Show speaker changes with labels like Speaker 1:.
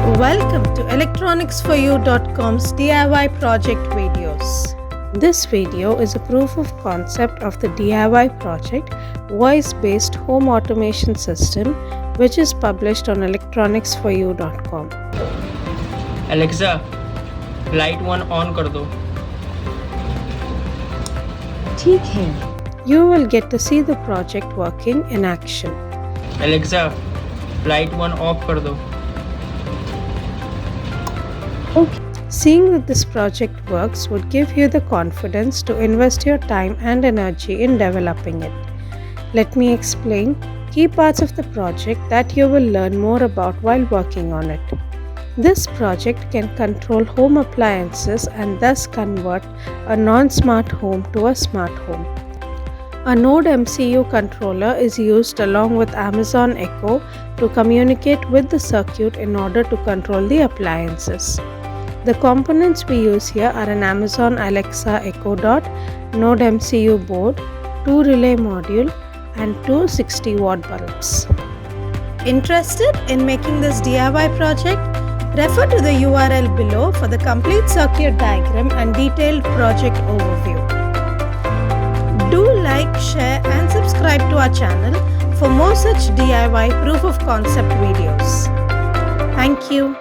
Speaker 1: Welcome to electronicsforyou.com's DIY project videos. This video is a proof of concept of the DIY project voice-based home automation system which is published on electronicsforyou.com.
Speaker 2: Alexa light 1 on कर दो.
Speaker 3: ठीक है.
Speaker 1: You will get to see the project working in action.
Speaker 2: Alexa light 1 of कर दो.
Speaker 1: Seeing that this project works would give you the confidence to invest your time and energy in developing it. Let me explain key parts of the project that you will learn more about while working on it. This project can control home appliances and thus convert a non-smart home to a smart home. A Node MCU controller is used along with Amazon Echo to communicate with the circuit in order to control the appliances. The components we use here are an Amazon Alexa Echo Dot, Node MCU board, 2 relay module and 2 60-watt bulbs. Interested in making this DIY project? Refer to the URL below for the complete circuit diagram and detailed project overview. Do like, share and subscribe to our channel for more such DIY proof of concept videos. Thank you.